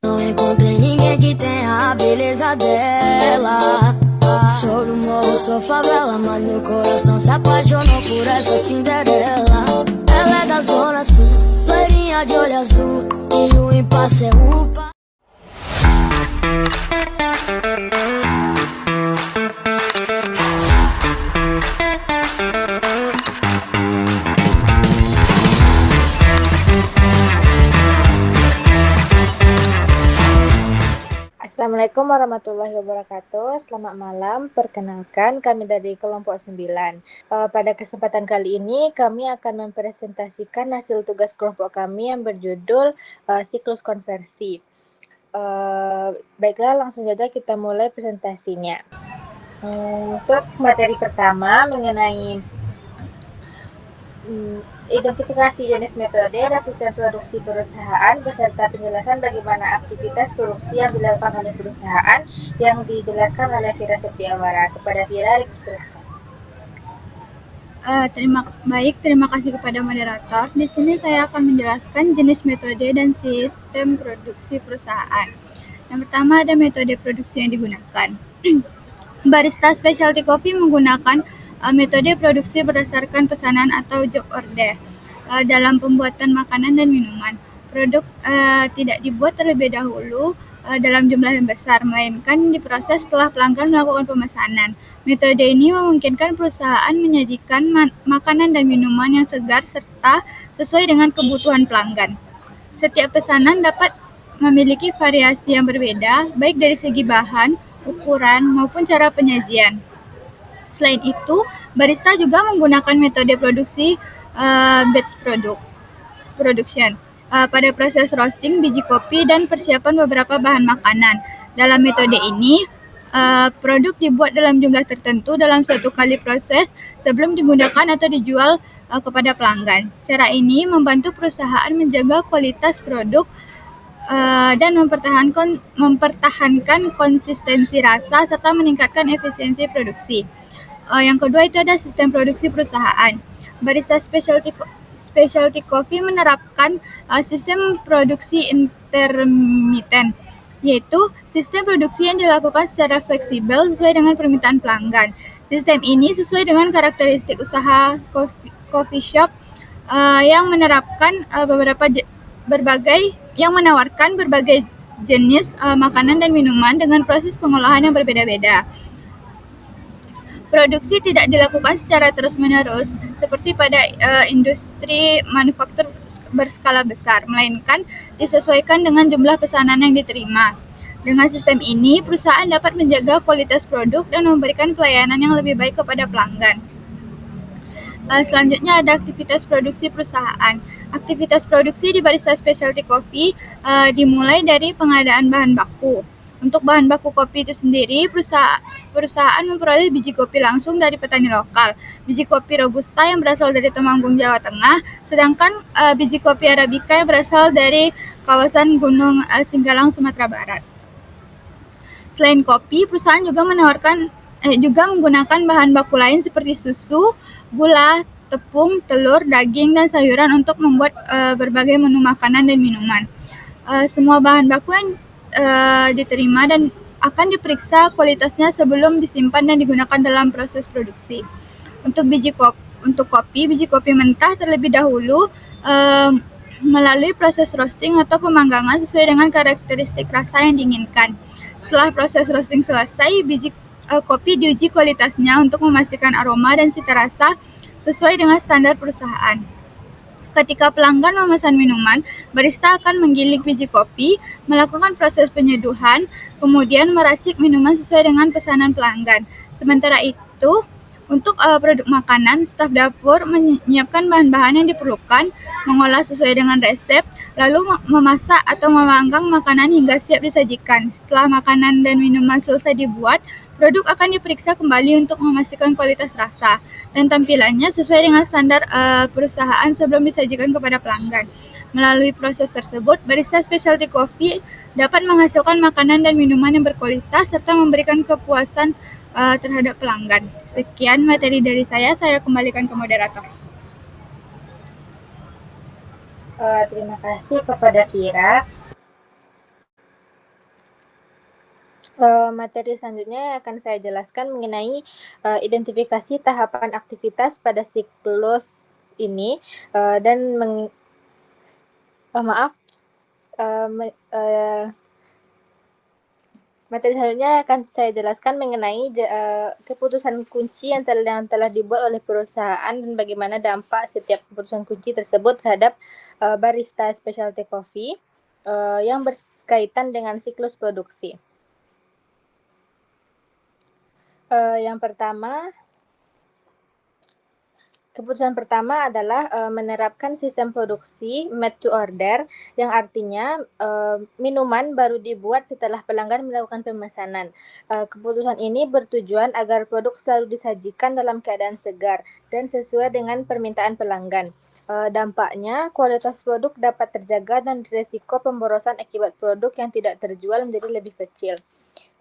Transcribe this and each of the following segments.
Não encontrei ninguém que tenha a beleza dela. Sou do morro, sou favela, mas meu coração se apaixonou por essa Cinderela. Ela é da zona sul, loirinha de olho azul, e o impasse é upa. Assalamualaikum warahmatullahi wabarakatuh. Selamat malam. Perkenalkan, kami dari kelompok 9. Pada kesempatan kali ini kami akan mempresentasikan hasil tugas kelompok kami yang berjudul siklus konversi. Baiklah, langsung saja kita mulai presentasinya. Untuk materi pertama mengenai identifikasi jenis metode dan sistem produksi perusahaan beserta penjelasan bagaimana aktivitas produksi yang dilakukan oleh perusahaan yang dijelaskan oleh Vira Setiawara. Kepada Vira, dipersilakan. Terima kasih kepada moderator. Di sini saya akan menjelaskan jenis metode dan sistem produksi perusahaan. Yang pertama ada metode produksi yang digunakan. Barista Specialty Coffee menggunakan metode produksi berdasarkan pesanan atau job order dalam pembuatan makanan dan minuman. Produk tidak dibuat terlebih dahulu dalam jumlah yang besar, melainkan diproses setelah pelanggan melakukan pemesanan. Metode ini memungkinkan perusahaan menyajikan makanan dan minuman yang segar serta sesuai dengan kebutuhan pelanggan. Setiap pesanan dapat memiliki variasi yang berbeda, baik dari segi bahan, ukuran, maupun cara penyajian. Selain itu, barista juga menggunakan metode produksi batch production pada proses roasting biji kopi dan persiapan beberapa bahan makanan. Dalam metode ini, produk dibuat dalam jumlah tertentu dalam suatu kali proses sebelum digunakan atau dijual kepada pelanggan. Cara ini membantu perusahaan menjaga kualitas produk dan mempertahankan konsistensi rasa serta meningkatkan efisiensi produksi. Yang kedua itu ada sistem produksi perusahaan. Barista Specialty Coffee menerapkan sistem produksi intermittent, yaitu sistem produksi yang dilakukan secara fleksibel sesuai dengan permintaan pelanggan. Sistem ini sesuai dengan karakteristik usaha coffee shop yang menawarkan berbagai jenis makanan dan minuman dengan proses pengolahan yang berbeda-beda. Produksi tidak dilakukan secara terus-menerus seperti pada industri manufaktur berskala besar, melainkan disesuaikan dengan jumlah pesanan yang diterima. Dengan sistem ini, perusahaan dapat menjaga kualitas produk dan memberikan pelayanan yang lebih baik kepada pelanggan. Selanjutnya ada aktivitas produksi perusahaan. Aktivitas produksi di Barista Specialty Coffee dimulai dari pengadaan bahan baku. Untuk bahan baku kopi itu sendiri, perusahaan memperoleh biji kopi langsung dari petani lokal. Biji kopi Robusta yang berasal dari Temanggung, Jawa Tengah, sedangkan biji kopi Arabica yang berasal dari kawasan Gunung Singgalang, Sumatera Barat. Selain kopi, perusahaan juga menggunakan bahan baku lain seperti susu, gula, tepung, telur, daging, dan sayuran untuk membuat berbagai menu makanan dan minuman. Semua bahan baku yang diterima dan akan diperiksa kualitasnya sebelum disimpan dan digunakan dalam proses produksi. Untuk kopi, biji kopi mentah terlebih dahulu melalui proses roasting atau pemanggangan sesuai dengan karakteristik rasa yang diinginkan. Setelah proses roasting selesai, biji kopi diuji kualitasnya untuk memastikan aroma dan cita rasa sesuai dengan standar perusahaan. Ketika pelanggan memesan minuman, barista akan menggiling biji kopi, melakukan proses penyeduhan, kemudian meracik minuman sesuai dengan pesanan pelanggan. Sementara itu, untuk produk makanan, staf dapur menyiapkan bahan-bahan yang diperlukan, mengolah sesuai dengan resep, lalu memasak atau memanggang makanan hingga siap disajikan. Setelah makanan dan minuman selesai dibuat, produk akan diperiksa kembali untuk memastikan kualitas rasa dan tampilannya sesuai dengan standar perusahaan sebelum disajikan kepada pelanggan. Melalui proses tersebut, Barista Specialty Coffee dapat menghasilkan makanan dan minuman yang berkualitas serta memberikan kepuasan terhadap pelanggan. Sekian materi dari saya kembalikan ke moderator. Terima kasih kepada Vira. Materi selanjutnya akan saya jelaskan mengenai identifikasi tahapan aktivitas pada siklus ini dan maaf, materi selanjutnya akan saya jelaskan mengenai keputusan kunci yang telah dibuat oleh perusahaan dan bagaimana dampak setiap keputusan kunci tersebut terhadap barista specialty coffee yang berkaitan dengan siklus produksi. Yang pertama, keputusan pertama adalah menerapkan sistem produksi made to order, yang artinya minuman baru dibuat setelah pelanggan melakukan pemesanan. Keputusan ini bertujuan agar produk selalu disajikan dalam keadaan segar dan sesuai dengan permintaan pelanggan. Dampaknya, kualitas produk dapat terjaga dan risiko pemborosan akibat produk yang tidak terjual menjadi lebih kecil.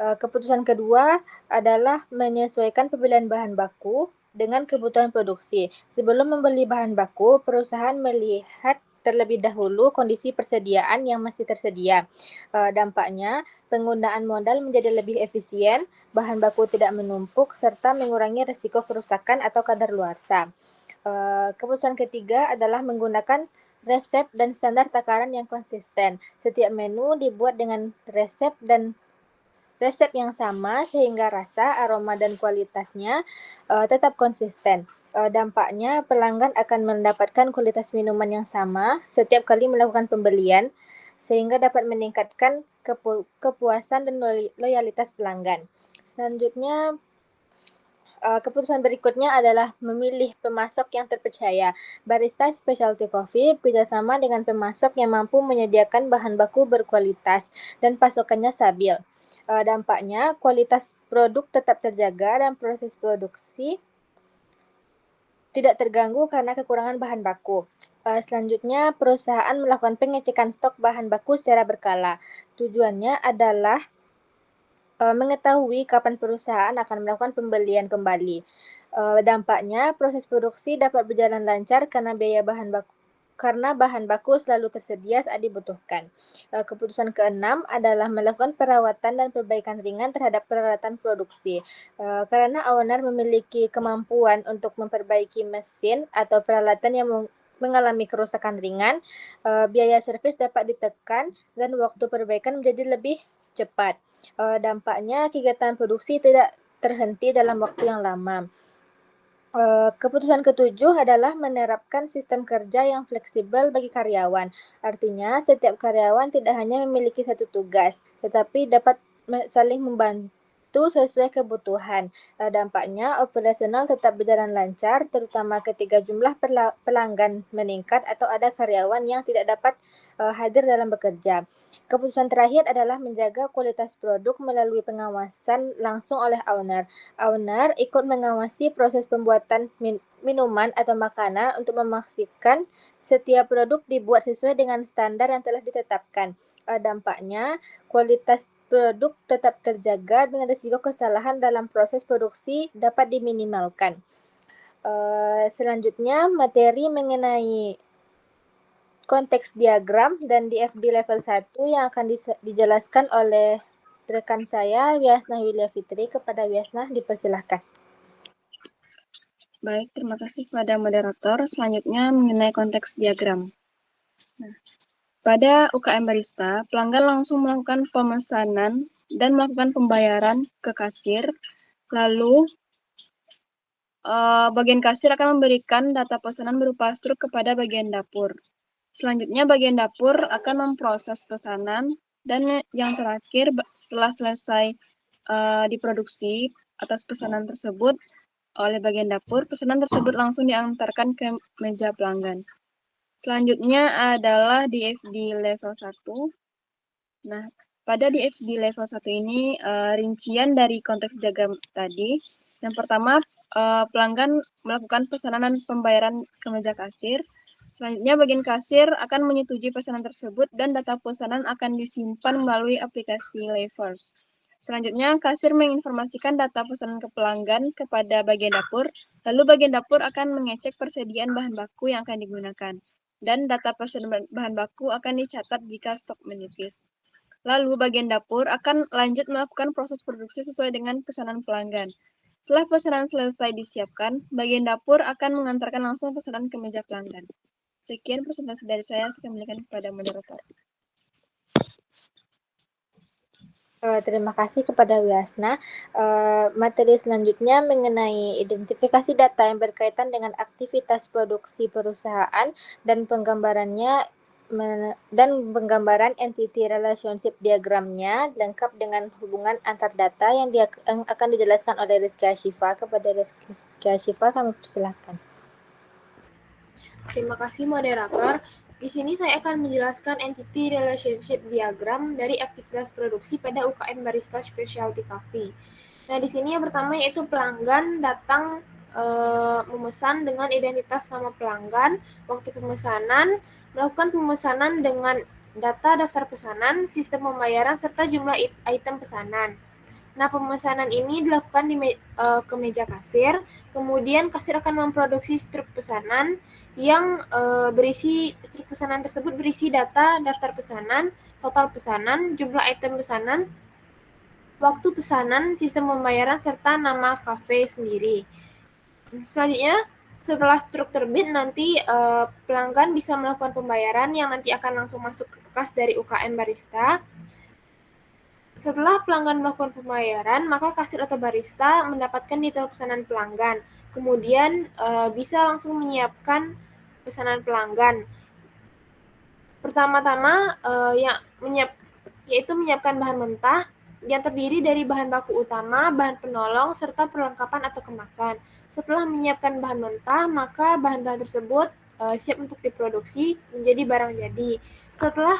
Keputusan kedua adalah menyesuaikan pembelian bahan baku dengan kebutuhan produksi. Sebelum membeli bahan baku, perusahaan melihat terlebih dahulu kondisi persediaan yang masih tersedia. Dampaknya, penggunaan modal menjadi lebih efisien, bahan baku tidak menumpuk, serta mengurangi risiko kerusakan atau kadaluarsa. Keputusan ketiga adalah menggunakan resep dan standar takaran yang konsisten. Setiap menu dibuat dengan resep yang sama sehingga rasa, aroma, dan kualitasnya tetap konsisten. Dampaknya, pelanggan akan mendapatkan kualitas minuman yang sama setiap kali melakukan pembelian, sehingga dapat meningkatkan kepuasan dan loyalitas pelanggan. Selanjutnya, keputusan berikutnya adalah memilih pemasok yang terpercaya. Barista Specialty Coffee bekerjasama dengan pemasok yang mampu menyediakan bahan baku berkualitas dan pasokannya stabil. Dampaknya, kualitas produk tetap terjaga dan proses produksi tidak terganggu karena kekurangan bahan baku. Selanjutnya, perusahaan melakukan pengecekan stok bahan baku secara berkala. Tujuannya adalah mengetahui kapan perusahaan akan melakukan pembelian kembali. Dampaknya, proses produksi dapat berjalan lancar karena bahan baku selalu tersedia saat dibutuhkan. Keputusan keenam adalah melakukan perawatan dan perbaikan ringan terhadap peralatan produksi. Karena owner memiliki kemampuan untuk memperbaiki mesin atau peralatan yang mengalami kerusakan ringan, biaya servis dapat ditekan dan waktu perbaikan menjadi lebih cepat. Dampaknya, kegiatan produksi tidak terhenti dalam waktu yang lama. Keputusan ketujuh adalah menerapkan sistem kerja yang fleksibel bagi karyawan. Artinya, setiap karyawan tidak hanya memiliki satu tugas, tetapi dapat saling membantu sesuai kebutuhan. Dampaknya, operasional tetap berjalan lancar, terutama ketika jumlah pelanggan meningkat atau ada karyawan yang tidak dapat hadir dalam bekerja. Keputusan terakhir adalah menjaga kualitas produk melalui pengawasan langsung oleh owner. Owner ikut mengawasi proses pembuatan minuman atau makanan untuk memastikan setiap produk dibuat sesuai dengan standar yang telah ditetapkan. Dampaknya, kualitas produk tetap terjaga dan risiko kesalahan dalam proses produksi dapat diminimalkan. Selanjutnya, materi mengenai konteks diagram dan DFD level 1 yang akan dijelaskan oleh rekan saya, Wiasnah Wilia Fitri. Kepada Wiasnah, dipersilahkan. Baik, terima kasih kepada moderator. Selanjutnya mengenai konteks diagram. Nah, pada UKM Barista, pelanggan langsung melakukan pemesanan dan melakukan pembayaran ke kasir, lalu bagian kasir akan memberikan data pesanan berupa struk kepada bagian dapur. Selanjutnya, bagian dapur akan memproses pesanan, dan yang terakhir, setelah selesai diproduksi atas pesanan tersebut oleh bagian dapur, pesanan tersebut langsung diantarkan ke meja pelanggan. Selanjutnya adalah DFD level 1. Nah, pada DFD level 1 ini rincian dari konteks diagram tadi. Yang pertama, pelanggan melakukan pesanan dan pembayaran ke meja kasir. Selanjutnya, bagian kasir akan menyetujui pesanan tersebut dan data pesanan akan disimpan melalui aplikasi Levers. Selanjutnya, kasir menginformasikan data pesanan ke pelanggan kepada bagian dapur, lalu bagian dapur akan mengecek persediaan bahan baku yang akan digunakan, dan data persediaan bahan baku akan dicatat jika stok menipis. Lalu bagian dapur akan lanjut melakukan proses produksi sesuai dengan pesanan pelanggan. Setelah pesanan selesai disiapkan, bagian dapur akan mengantarkan langsung pesanan ke meja pelanggan. Sekian presentasi dari saya kembalikan kepada moderator. Terima kasih kepada Wiasna. Materi selanjutnya mengenai identifikasi data yang berkaitan dengan aktivitas produksi perusahaan dan penggambarannya dan penggambaran entity relationship diagramnya lengkap dengan hubungan antar data yang akan dijelaskan oleh Rizky Ashifa. Kepada Rizky Ashifa kami persilahkan. Terima kasih moderator. Di sini saya akan menjelaskan entity relationship diagram dari aktivitas produksi pada UKM Barista Specialty Coffee. Nah, di sini yang pertama yaitu pelanggan datang memesan dengan identitas nama pelanggan, waktu pemesanan, melakukan pemesanan dengan data daftar pesanan, sistem pembayaran, serta jumlah item pesanan. Nah, pemesanan ini dilakukan ke meja kasir, kemudian kasir akan memproduksi struk pesanan yang struk pesanan tersebut berisi data daftar pesanan, total pesanan, jumlah item pesanan, waktu pesanan, sistem pembayaran, serta nama kafe sendiri. Selanjutnya, setelah struk terbit, nanti pelanggan bisa melakukan pembayaran yang nanti akan langsung masuk ke kas dari UKM Barista. Setelah pelanggan melakukan pembayaran, maka kasir atau barista mendapatkan detail pesanan pelanggan. Kemudian bisa langsung menyiapkan pesanan pelanggan. Pertama-tama yaitu menyiapkan bahan mentah yang terdiri dari bahan baku utama, bahan penolong, serta perlengkapan atau kemasan. Setelah menyiapkan bahan mentah, maka bahan-bahan tersebut siap untuk diproduksi menjadi barang jadi. Setelah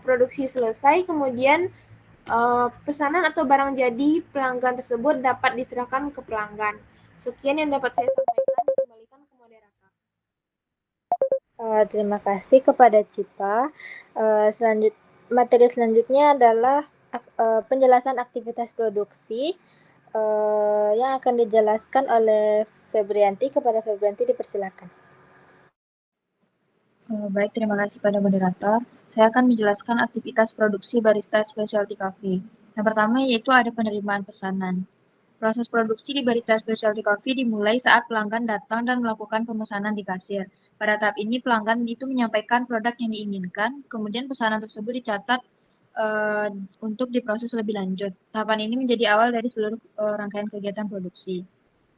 produksi selesai, kemudian pesanan atau barang jadi pelanggan tersebut dapat diserahkan ke pelanggan. Sekian yang dapat saya sampaikan, dikembalikan ke moderator. Terima kasih kepada Cipa. Materi selanjutnya adalah penjelasan aktivitas produksi yang akan dijelaskan oleh Febrianti. Kepada Febrianti dipersilakan. Baik, terima kasih pada moderator. Saya akan menjelaskan aktivitas produksi Barista Specialty Coffee. Yang pertama yaitu ada penerimaan pesanan. Proses produksi di Barista Specialty Coffee dimulai saat pelanggan datang dan melakukan pemesanan di kasir. Pada tahap ini pelanggan itu menyampaikan produk yang diinginkan, kemudian pesanan tersebut dicatat untuk diproses lebih lanjut. Tahapan ini menjadi awal dari seluruh rangkaian kegiatan produksi.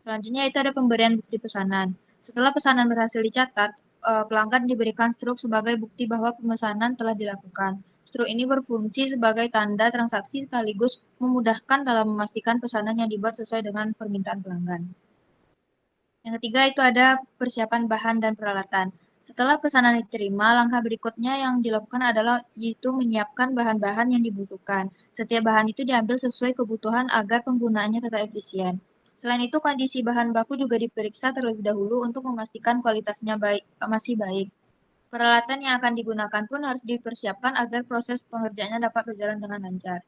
Selanjutnya itu ada pemberian bukti pesanan. Setelah pesanan berhasil dicatat, pelanggan diberikan struk sebagai bukti bahwa pemesanan telah dilakukan. Struk ini berfungsi sebagai tanda transaksi sekaligus memudahkan dalam memastikan pesanan yang dibuat sesuai dengan permintaan pelanggan. Yang ketiga itu ada persiapan bahan dan peralatan. Setelah pesanan diterima, langkah berikutnya yang dilakukan adalah yaitu menyiapkan bahan-bahan yang dibutuhkan. Setiap bahan itu diambil sesuai kebutuhan agar penggunaannya tetap efisien. Selain itu, kondisi bahan baku juga diperiksa terlebih dahulu untuk memastikan kualitasnya masih baik. Peralatan yang akan digunakan pun harus dipersiapkan agar proses pengerjaannya dapat berjalan dengan lancar.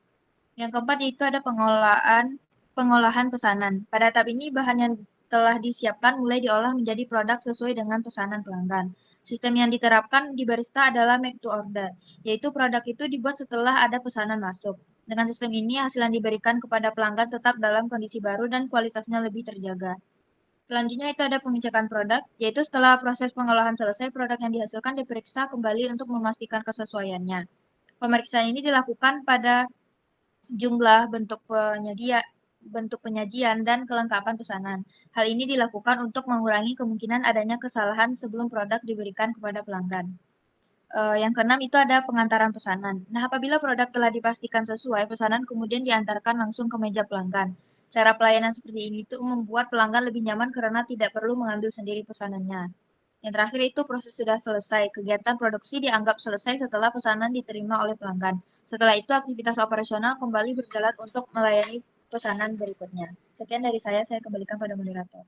Yang keempat yaitu ada pengolahan pesanan. Pada tahap ini, bahan yang telah disiapkan mulai diolah menjadi produk sesuai dengan pesanan pelanggan. Sistem yang diterapkan di Barista adalah make to order, yaitu produk itu dibuat setelah ada pesanan masuk. Dengan sistem ini, hasil yang diberikan kepada pelanggan tetap dalam kondisi baru dan kualitasnya lebih terjaga. Selanjutnya itu ada pengecekan produk, yaitu setelah proses pengolahan selesai, produk yang dihasilkan diperiksa kembali untuk memastikan kesesuaiannya. Pemeriksaan ini dilakukan pada jumlah bentuk penyajian dan kelengkapan pesanan. Hal ini dilakukan untuk mengurangi kemungkinan adanya kesalahan sebelum produk diberikan kepada pelanggan. Yang keenam itu ada pengantaran pesanan. Nah, apabila produk telah dipastikan sesuai, pesanan kemudian diantarkan langsung ke meja pelanggan. Cara pelayanan seperti ini itu membuat pelanggan lebih nyaman karena tidak perlu mengambil sendiri pesanannya. Yang terakhir itu proses sudah selesai. Kegiatan produksi dianggap selesai setelah pesanan diterima oleh pelanggan. Setelah itu aktivitas operasional kembali berjalan untuk melayani pesanan berikutnya. Sekian dari saya kembalikan pada moderator.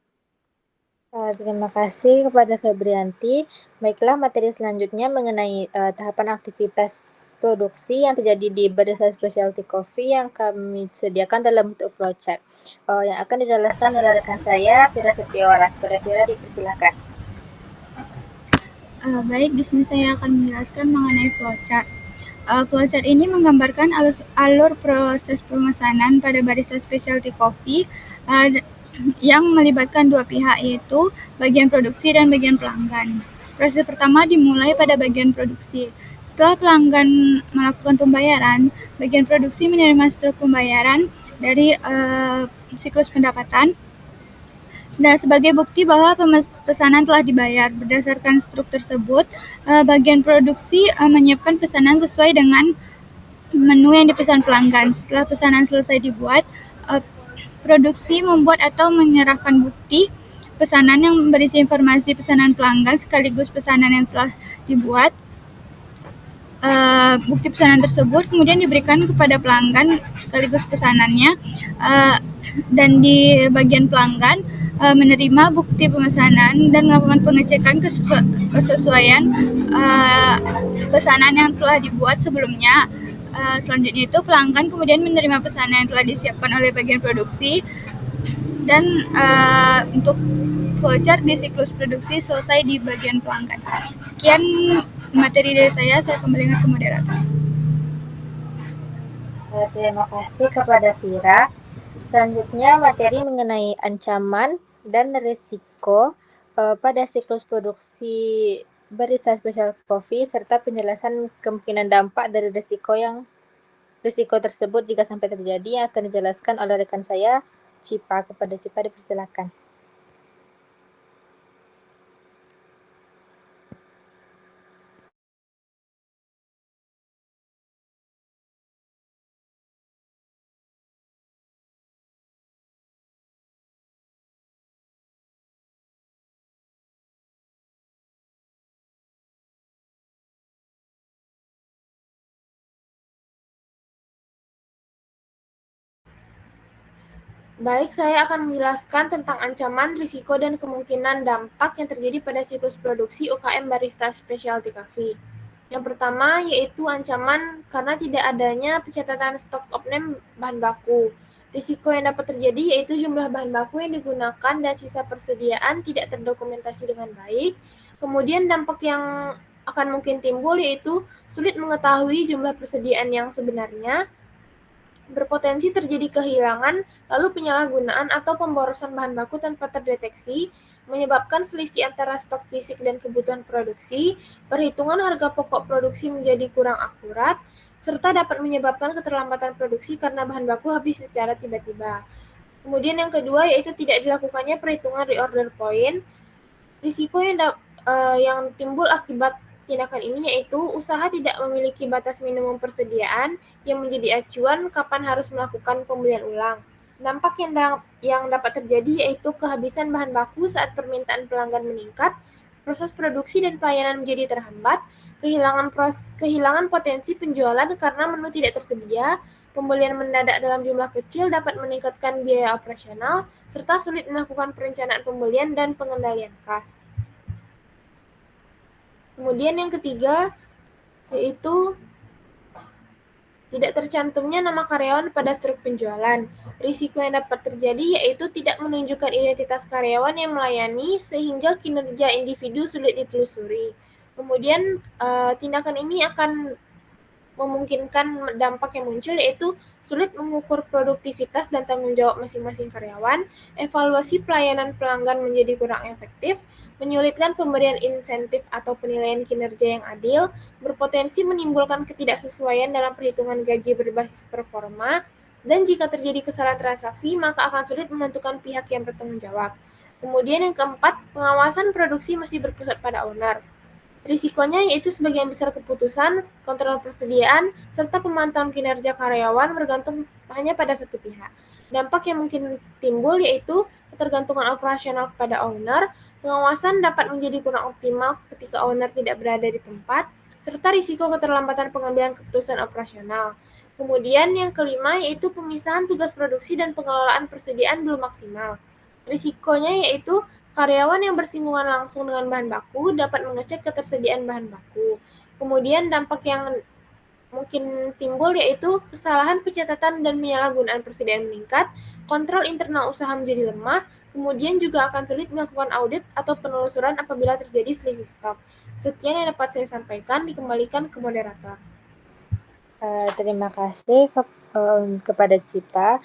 Terima kasih kepada Febrianti. Baiklah, materi selanjutnya mengenai tahapan aktivitas produksi yang terjadi di Barista Specialty Coffee yang kami sediakan dalam bentuk flowchart. Yang akan dijelaskan oleh rekan saya, Fira Setiawaras. Fira, dipersilakan. Baik, di sini saya akan menjelaskan mengenai flowchart. Flowchart ini menggambarkan alur proses pemesanan pada barista specialty coffee yang melibatkan dua pihak, yaitu bagian produksi dan bagian pelanggan. Proses pertama dimulai pada bagian produksi. Setelah pelanggan melakukan pembayaran, bagian produksi menerima struk pembayaran dari siklus pendapatan. Dan sebagai bukti bahwa pesanan telah dibayar, berdasarkan struk tersebut, bagian produksi menyiapkan pesanan sesuai dengan menu yang dipesan pelanggan. Setelah pesanan selesai dibuat, produksi membuat atau menyerahkan bukti pesanan yang berisi informasi pesanan pelanggan sekaligus pesanan yang telah dibuat. Bukti pesanan tersebut kemudian diberikan kepada pelanggan sekaligus pesanannya, dan di bagian pelanggan menerima bukti pemesanan dan melakukan pengecekan kesesuaian pesanan yang telah dibuat sebelumnya. Selanjutnya itu pelanggan kemudian menerima pesanan yang telah disiapkan oleh bagian produksi, dan untuk flowchart di siklus produksi selesai di bagian pelanggan. Sekian materi dari saya kembalikan ke moderator. Terima kasih kepada Vira. Selanjutnya materi mengenai ancaman dan risiko pada siklus produksi barista special coffee serta penjelasan kemungkinan dampak dari risiko tersebut jika sampai terjadi yang akan dijelaskan oleh rekan saya Cipa. Kepada Cipa dipersilakan. Baik, saya akan menjelaskan tentang ancaman, risiko, dan kemungkinan dampak yang terjadi pada siklus produksi UKM Barista Specialty Coffee. Yang pertama yaitu ancaman karena tidak adanya pencatatan stok opname bahan baku. Risiko yang dapat terjadi yaitu jumlah bahan baku yang digunakan dan sisa persediaan tidak terdokumentasi dengan baik. Kemudian dampak yang akan mungkin timbul yaitu sulit mengetahui jumlah persediaan yang sebenarnya, berpotensi terjadi kehilangan, lalu penyalahgunaan atau pemborosan bahan baku tanpa terdeteksi, menyebabkan selisih antara stok fisik dan kebutuhan produksi, perhitungan harga pokok produksi menjadi kurang akurat, serta dapat menyebabkan keterlambatan produksi karena bahan baku habis secara tiba-tiba. Kemudian yang kedua yaitu tidak dilakukannya perhitungan reorder point. Risiko yang timbul akibat tindakan ini yaitu usaha tidak memiliki batas minimum persediaan yang menjadi acuan kapan harus melakukan pembelian ulang. Dampak yang dapat terjadi yaitu kehabisan bahan baku saat permintaan pelanggan meningkat, proses produksi dan pelayanan menjadi terhambat, kehilangan potensi penjualan karena menu tidak tersedia, pembelian mendadak dalam jumlah kecil dapat meningkatkan biaya operasional, serta sulit melakukan perencanaan pembelian dan pengendalian kas. Kemudian yang ketiga yaitu tidak tercantumnya nama karyawan pada struk penjualan. Risiko yang dapat terjadi yaitu tidak menunjukkan identitas karyawan yang melayani sehingga kinerja individu sulit ditelusuri. Kemudian tindakan ini akan memungkinkan dampak yang muncul yaitu sulit mengukur produktivitas dan tanggung jawab masing-masing karyawan, evaluasi pelayanan pelanggan menjadi kurang efektif, menyulitkan pemberian insentif atau penilaian kinerja yang adil, berpotensi menimbulkan ketidaksesuaian dalam perhitungan gaji berbasis performa, dan jika terjadi kesalahan transaksi, maka akan sulit menentukan pihak yang bertanggung jawab. Kemudian yang keempat, pengawasan produksi masih berpusat pada owner. Risikonya yaitu sebagian besar keputusan, kontrol persediaan, serta pemantauan kinerja karyawan bergantung hanya pada satu pihak. Dampak yang mungkin timbul yaitu ketergantungan operasional kepada owner, pengawasan dapat menjadi kurang optimal ketika owner tidak berada di tempat, serta risiko keterlambatan pengambilan keputusan operasional. Kemudian yang kelima yaitu pemisahan tugas produksi dan pengelolaan persediaan belum maksimal. Risikonya yaitu karyawan yang bersinggungan langsung dengan bahan baku dapat mengecek ketersediaan bahan baku. Kemudian dampak yang mungkin timbul yaitu kesalahan pencatatan dan penyalahgunaan persediaan meningkat, kontrol internal usaha menjadi lemah, kemudian juga akan sulit melakukan audit atau penelusuran apabila terjadi selisih stok. Sekian yang dapat saya sampaikan, dikembalikan ke moderator. Terima kasih kepada Cita.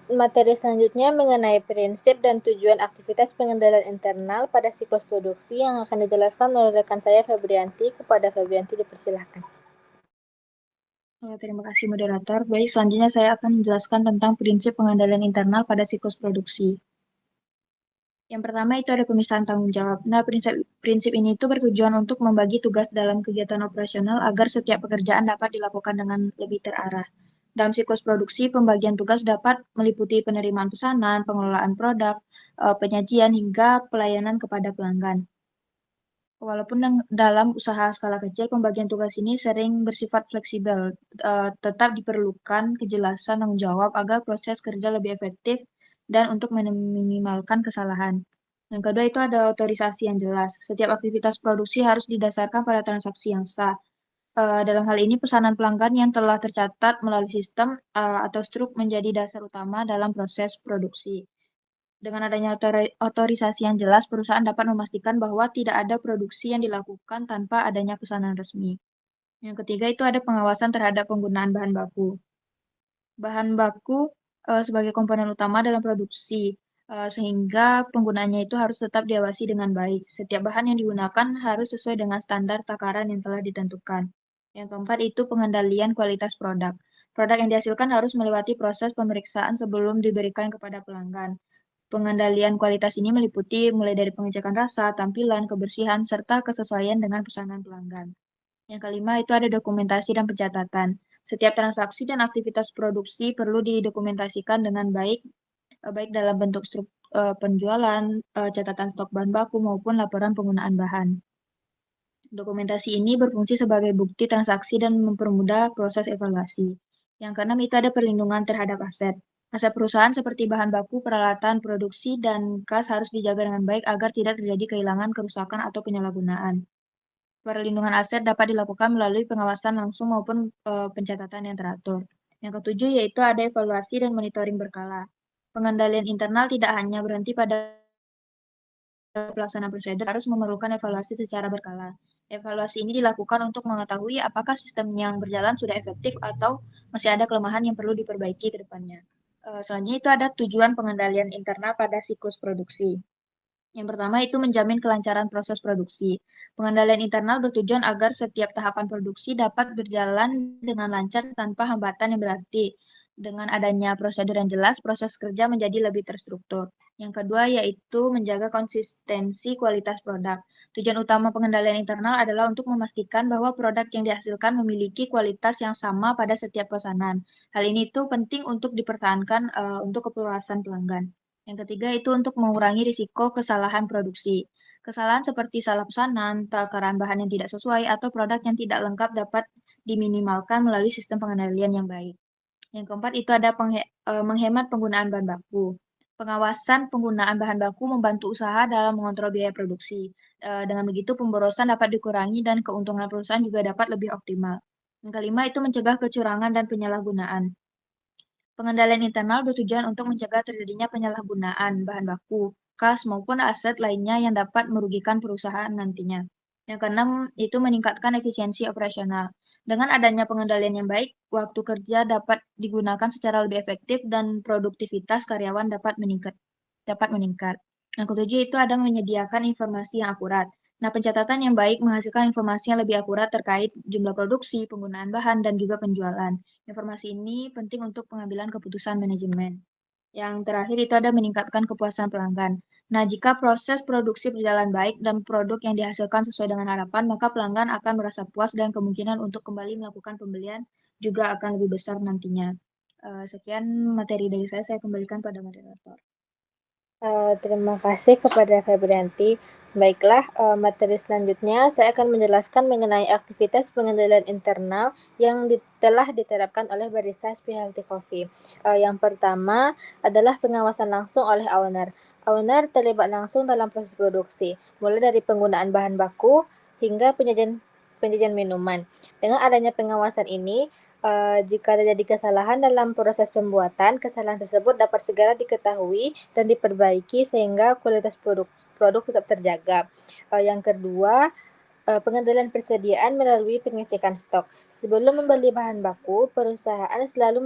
Materi selanjutnya mengenai prinsip dan tujuan aktivitas pengendalian internal pada siklus produksi yang akan dijelaskan oleh rekan saya Febrianti. Kepada Febrianti dipersilahkan. Terima kasih moderator. Baik, selanjutnya saya akan menjelaskan tentang prinsip pengendalian internal pada siklus produksi. Yang pertama itu ada pemisahan tanggung jawab. Nah, prinsip ini itu bertujuan untuk membagi tugas dalam kegiatan operasional agar setiap pekerjaan dapat dilakukan dengan lebih terarah. Dalam siklus produksi, pembagian tugas dapat meliputi penerimaan pesanan, pengelolaan produk, penyajian, hingga pelayanan kepada pelanggan. Walaupun dalam usaha skala kecil, pembagian tugas ini sering bersifat fleksibel, tetap diperlukan kejelasan tanggung jawab agar proses kerja lebih efektif dan untuk meminimalkan kesalahan. Yang kedua itu ada otorisasi yang jelas. Setiap aktivitas produksi harus didasarkan pada transaksi yang sah. Dalam hal ini, pesanan pelanggan yang telah tercatat melalui sistem atau struk menjadi dasar utama dalam proses produksi. Dengan adanya otorisasi yang jelas, perusahaan dapat memastikan bahwa tidak ada produksi yang dilakukan tanpa adanya pesanan resmi. Yang ketiga itu ada pengawasan terhadap penggunaan bahan baku. Bahan baku sebagai komponen utama dalam produksi, sehingga penggunaannya itu harus tetap diawasi dengan baik. Setiap bahan yang digunakan harus sesuai dengan standar takaran yang telah ditentukan. Yang keempat itu pengendalian kualitas produk. Produk yang dihasilkan harus melewati proses pemeriksaan sebelum diberikan kepada pelanggan. Pengendalian kualitas ini meliputi mulai dari pengecekan rasa, tampilan, kebersihan, serta kesesuaian dengan pesanan pelanggan. Yang kelima itu ada dokumentasi dan pencatatan. Setiap transaksi dan aktivitas produksi perlu didokumentasikan dengan baik dalam bentuk penjualan, catatan stok bahan baku, maupun laporan penggunaan bahan. Dokumentasi ini berfungsi sebagai bukti transaksi dan mempermudah proses evaluasi. Yang keenam itu ada perlindungan terhadap aset. Aset perusahaan seperti bahan baku, peralatan produksi, dan kas harus dijaga dengan baik agar tidak terjadi kehilangan, kerusakan, atau penyalahgunaan. Perlindungan aset dapat dilakukan melalui pengawasan langsung maupun pencatatan yang teratur. Yang ketujuh yaitu ada evaluasi dan monitoring berkala. Pengendalian internal tidak hanya berhenti pada pelaksanaan prosedur, harus memerlukan evaluasi secara berkala. Evaluasi ini dilakukan untuk mengetahui apakah sistem yang berjalan sudah efektif atau masih ada kelemahan yang perlu diperbaiki ke depannya. Selanjutnya itu ada tujuan pengendalian internal pada siklus produksi. Yang pertama itu menjamin kelancaran proses produksi. Pengendalian internal bertujuan agar setiap tahapan produksi dapat berjalan dengan lancar tanpa hambatan yang berarti. Dengan adanya prosedur yang jelas, proses kerja menjadi lebih terstruktur. Yang kedua yaitu menjaga konsistensi kualitas produk. Tujuan utama pengendalian internal adalah untuk memastikan bahwa produk yang dihasilkan memiliki kualitas yang sama pada setiap pesanan. Hal ini itu penting untuk dipertahankan untuk kepuasan pelanggan. Yang ketiga itu untuk mengurangi risiko kesalahan produksi. Kesalahan seperti salah pesanan, takaran bahan yang tidak sesuai, atau produk yang tidak lengkap dapat diminimalkan melalui sistem pengendalian yang baik. Yang keempat itu ada menghemat penggunaan bahan baku. Pengawasan penggunaan bahan baku membantu usaha dalam mengontrol biaya produksi. Dengan begitu pemborosan dapat dikurangi dan keuntungan perusahaan juga dapat lebih optimal. Yang kelima itu mencegah kecurangan dan penyalahgunaan. Pengendalian internal bertujuan untuk mencegah terjadinya penyalahgunaan bahan baku, kas, maupun aset lainnya yang dapat merugikan perusahaan nantinya. Yang keenam, itu meningkatkan efisiensi operasional. Dengan adanya pengendalian yang baik, waktu kerja dapat digunakan secara lebih efektif dan produktivitas karyawan dapat meningkat. Yang ketujuh itu ada menyediakan informasi yang akurat. Nah, pencatatan yang baik menghasilkan informasi yang lebih akurat terkait jumlah produksi, penggunaan bahan, dan juga penjualan. Informasi ini penting untuk pengambilan keputusan manajemen. Yang terakhir itu ada meningkatkan kepuasan pelanggan. Nah, jika proses produksi berjalan baik dan produk yang dihasilkan sesuai dengan harapan, maka pelanggan akan merasa puas dan kemungkinan untuk kembali melakukan pembelian juga akan lebih besar nantinya. Sekian materi dari saya kembalikan pada moderator. Terima kasih kepada Febrianti. Baiklah, materi selanjutnya saya akan menjelaskan mengenai aktivitas pengendalian internal yang telah diterapkan oleh Barista Specialty Coffee. Yang pertama adalah pengawasan langsung oleh owner. Owner terlibat langsung dalam proses produksi, mulai dari penggunaan bahan baku hingga penyajian minuman. Dengan adanya pengawasan ini, jika terjadi kesalahan dalam proses pembuatan, kesalahan tersebut dapat segera diketahui dan diperbaiki sehingga kualitas produk tetap terjaga. Yang kedua, Pengendalian persediaan melalui pengecekan stok. Sebelum membeli bahan baku, perusahaan selalu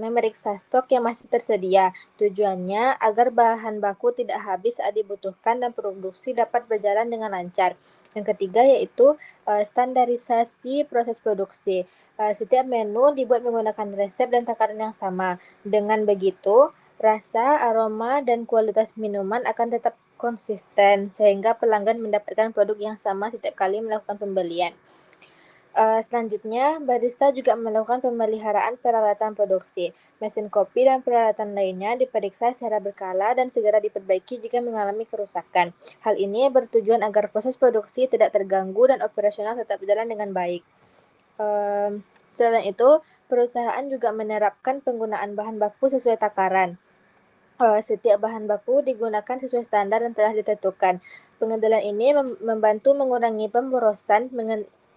memeriksa stok yang masih tersedia. Tujuannya agar bahan baku tidak habis saat dibutuhkan dan produksi dapat berjalan dengan lancar. Yang ketiga yaitu standarisasi proses produksi. Setiap menu dibuat menggunakan resep dan takaran yang sama. Dengan begitu, rasa, aroma, dan kualitas minuman akan tetap konsisten sehingga pelanggan mendapatkan produk yang sama setiap kali melakukan pembelian. Selanjutnya, barista juga melakukan pemeliharaan peralatan produksi. Mesin kopi dan peralatan lainnya diperiksa secara berkala dan segera diperbaiki jika mengalami kerusakan. Hal ini bertujuan agar proses produksi tidak terganggu dan operasional tetap berjalan dengan baik. Selain itu, perusahaan juga menerapkan penggunaan bahan baku sesuai takaran. Setiap bahan baku digunakan sesuai standar yang telah ditentukan. Pengendalian ini membantu mengurangi pemborosan,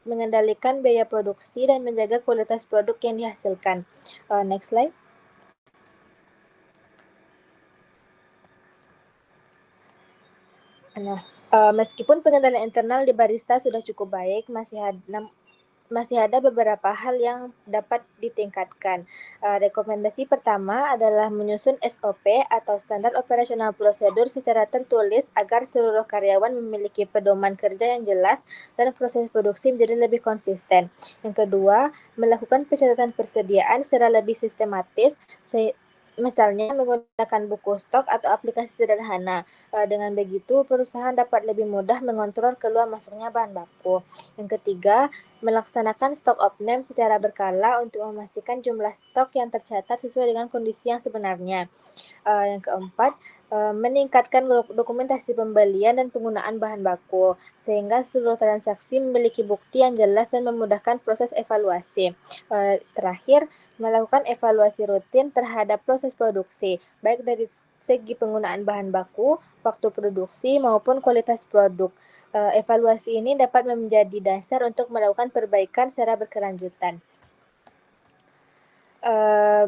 mengendalikan biaya produksi, dan menjaga kualitas produk yang dihasilkan. Next slide. Nah, meskipun pengendalian internal di barista sudah cukup baik, masih ada beberapa hal yang dapat ditingkatkan. Rekomendasi pertama adalah menyusun SOP atau standar operasional prosedur secara tertulis agar seluruh karyawan memiliki pedoman kerja yang jelas dan proses produksi menjadi lebih konsisten. Yang kedua, melakukan pencatatan persediaan secara lebih sistematis, misalnya menggunakan buku stok atau aplikasi sederhana. Dengan begitu, perusahaan dapat lebih mudah mengontrol keluar masuknya bahan baku. Yang ketiga, melaksanakan stok opname secara berkala untuk memastikan jumlah stok yang tercatat sesuai dengan kondisi yang sebenarnya. Yang keempat, meningkatkan dokumentasi pembelian dan penggunaan bahan baku, sehingga seluruh transaksi memiliki bukti yang jelas dan memudahkan proses evaluasi. Terakhir, melakukan evaluasi rutin terhadap proses produksi, baik dari segi penggunaan bahan baku, waktu produksi, maupun kualitas produk. Evaluasi ini dapat menjadi dasar untuk melakukan perbaikan secara berkelanjutan.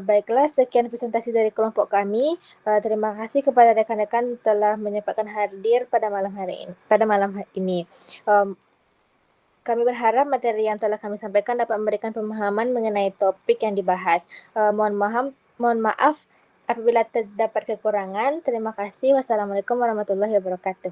Baiklah, sekian presentasi dari kelompok kami. Terima kasih kepada rekan-rekan telah menyempatkan hadir pada malam ini. Kami berharap materi yang telah kami sampaikan dapat memberikan pemahaman mengenai topik yang dibahas. Mohon maaf apabila terdapat kekurangan. Terima kasih. Wassalamualaikum warahmatullahi wabarakatuh.